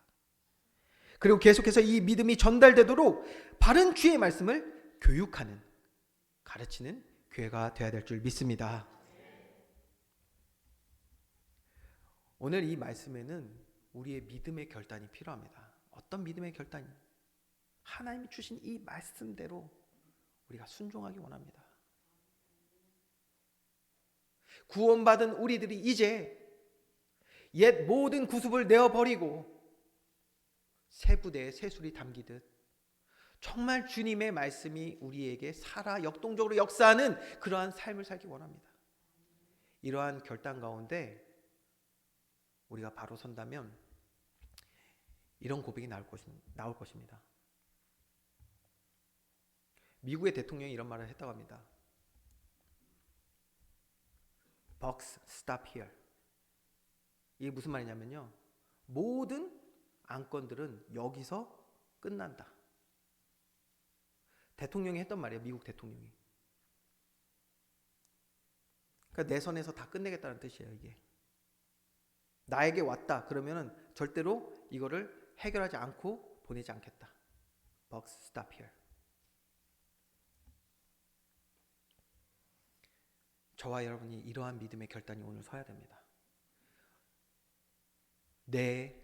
그리고 계속해서 이 믿음이 전달되도록 바른 주의 말씀을 교육하는, 가르치는 교회가 되어야 될 줄 믿습니다. 오늘 이 말씀에는 우리의 믿음의 결단이 필요합니다. 어떤 믿음의 결단이? 하나님이 주신 이 말씀대로 우리가 순종하기 원합니다. 구원받은 우리들이 이제 옛 모든 구습을 내어버리고 새 부대에 새술이 담기듯 정말 주님의 말씀이 우리에게 살아 역동적으로 역사하는 그러한 삶을 살기 원합니다. 이러한 결단 가운데 우리가 바로 선다면 이런 고백이 나올 것입니다. 미국의 대통령이 이런 말을 했다고 합니다. Bucks stop here. 이게 무슨 말이냐면요, 모든 안건들은 여기서 끝난다. 대통령이 했던 말이에요. 미국 대통령이. 그러니까 내 선에서 다 끝내겠다는 뜻이에요. 이게 나에게 왔다 그러면은 절대로 이거를 해결하지 않고 보내지 않겠다. Bucks stop here. 저와 여러분이 이러한 믿음의 결단이 오늘 서야 됩니다. 내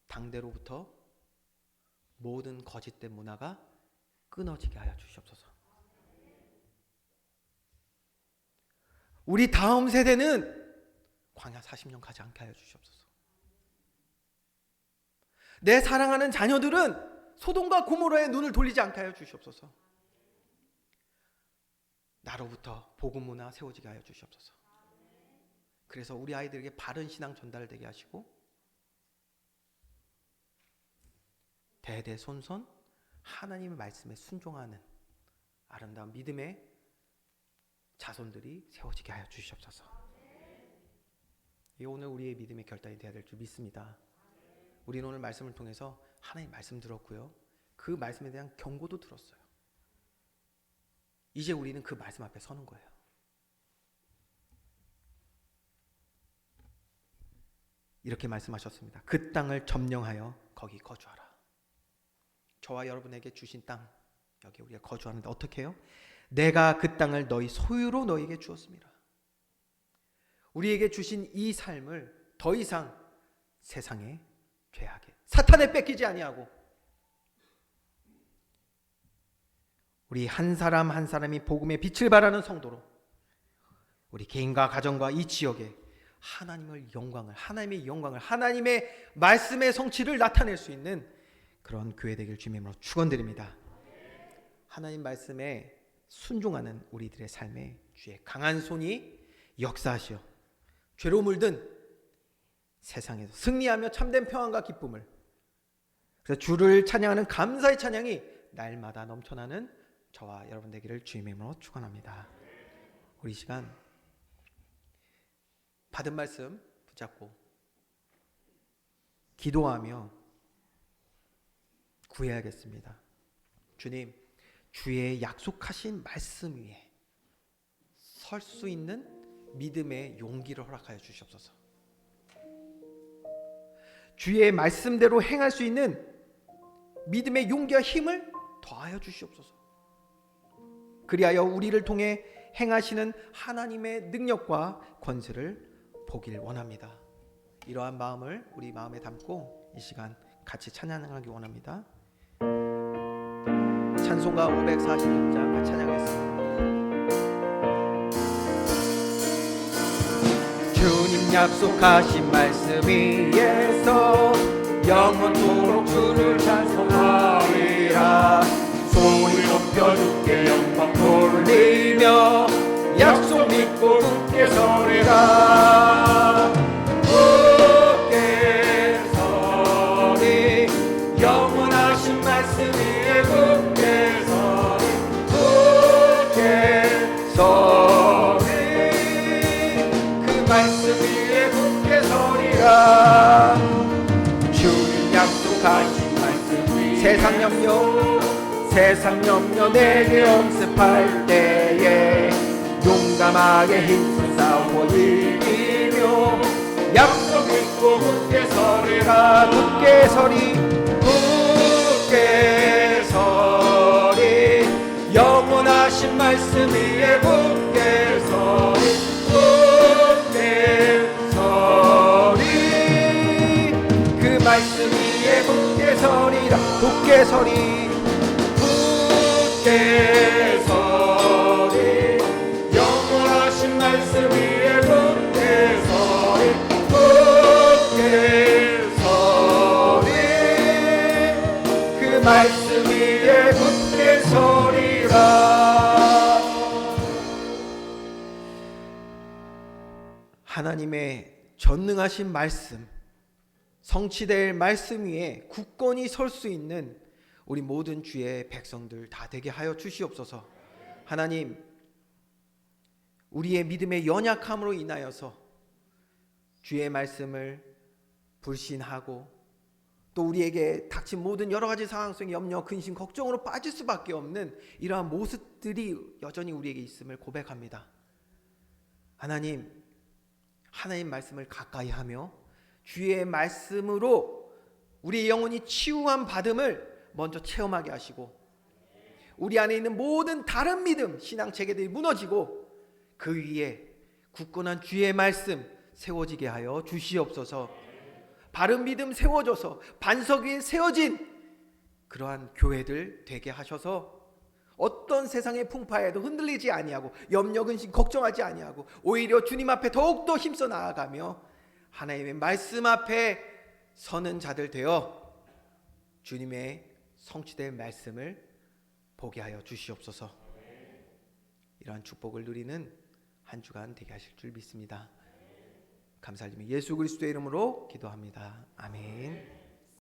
당대로부터 모든 거짓된 문화가 끊어지게 하여 주시옵소서. 우리 다음 세대는 광야 40년 가지 않게 하여 주시옵소서. 내 사랑하는 자녀들은 소돔과 고모라의 눈을 돌리지 않게 하여 주시옵소서. 나로부터 복음 문화 세워지게 하여 주시옵소서. 그래서 우리 아이들에게 바른 신앙 전달되게 하시고 대대손손 하나님의 말씀에 순종하는 아름다운 믿음의 자손들이 세워지게 하여 주시옵소서. 이 오늘 우리의 믿음의 결단이 되어야 될 줄 믿습니다. 우리는 오늘 말씀을 통해서 하나님 말씀 들었고요, 그 말씀에 대한 경고도 들었어요. 이제 우리는 그 말씀 앞에 서는 거예요. 이렇게 말씀하셨습니다. 그 땅을 점령하여 거기 거주하라. 저와 여러분에게 주신 땅, 여기 우리가 거주하는데 어떻게 해요? 내가 그 땅을 너희 소유로 너희에게 주었습니다. 우리에게 주신 이 삶을 더 이상 세상에 죄하게, 사탄에 뺏기지 아니하고 우리 한 사람 한 사람이 복음의 빛을 발하는 성도로 우리 개인과 가정과 이 지역에 하나님의 영광을, 하나님의 말씀의 성취를 나타낼 수 있는 그런 교회 되길 주님으로 축원드립니다. 하나님 말씀에 순종하는 우리들의 삶에 주의 강한 손이 역사하시어 죄로 물든 세상에서 승리하며 참된 평안과 기쁨을, 그래서 주를 찬양하는 감사의 찬양이 날마다 넘쳐나는 저와 여러분 되기를 주님의 이름으로 축원합니다. 우리 시간 받은 말씀 붙잡고 기도하며 구해야겠습니다. 주님, 주의 약속하신 말씀 위에 설 수 있는 믿음의 용기를 허락하여 주시옵소서. 주의 말씀대로 행할 수 있는 믿음의 용기와 힘을 더하여 주시옵소서. 그리하여 우리를 통해 행하시는 하나님의 능력과 권세를 보길 원합니다. 이러한 마음을 우리 마음에 담고 이 시간 같이 찬양하기 원합니다. 찬송가 546장 같이 찬양하겠습니다. 주님 약속하신 말씀 위에서 영원토록 주를 찬송하리라. 소리 높여 주께 영광 돌리며 약속 믿고 굳게 서리라. 굳게 서리, 영원하신 말씀 위에 굳게 서리, 굳게 서리, 그 말씀 위에 굳게 서리라. 주님 약속하신 말씀 위에 세상 염려 내게 엄습할 때에 용감하게 힘써 싸워 이기며 약속 믿고 굳게 서리라. 굳게 서리, 굳게 서리. 영원하신 말씀 위에 굳게 서리, 굳게 서리. 그 말씀 위에 굳게 서리라. 굳게 서리, 굳게 서리. 영원하신 말씀 위에 굳게 서리, 굳게 서리. 그 말씀 위에 굳게 서리라. 하나님의 전능하신 말씀, 성취될 말씀 위에 굳건히 설 수 있는 우리 모든 주의 백성들 다 되게 하여 주시옵소서. 하나님, 우리의 믿음의 연약함으로 인하여서 주의 말씀을 불신하고 또 우리에게 닥친 모든 여러 가지 상황 속에 염려, 근심, 걱정으로 빠질 수밖에 없는 이러한 모습들이 여전히 우리에게 있음을 고백합니다. 하나님, 하나님 말씀을 가까이 하며 주의 말씀으로 우리의 영혼이 치유함 받음을 먼저 체험하게 하시고 우리 안에 있는 모든 다른 믿음, 신앙 체계들이 무너지고 그 위에 굳건한 주의 말씀 세워지게 하여 주시옵소서. 바른 믿음 세워져서 반석 위에 세워진 그러한 교회들 되게 하셔서 어떤 세상의 풍파에도 흔들리지 아니하고 염려, 근심, 걱정하지 아니하고 오히려 주님 앞에 더욱더 힘써 나아가며 하나님의 말씀 앞에 서는 자들 되어 주님의 성취될 말씀을 보게 하여 주시옵소서. 이러한 축복을 누리는 한 주간 되게 하실 줄 믿습니다. 감사드리며 예수 그리스도의 이름으로 기도합니다. 아멘.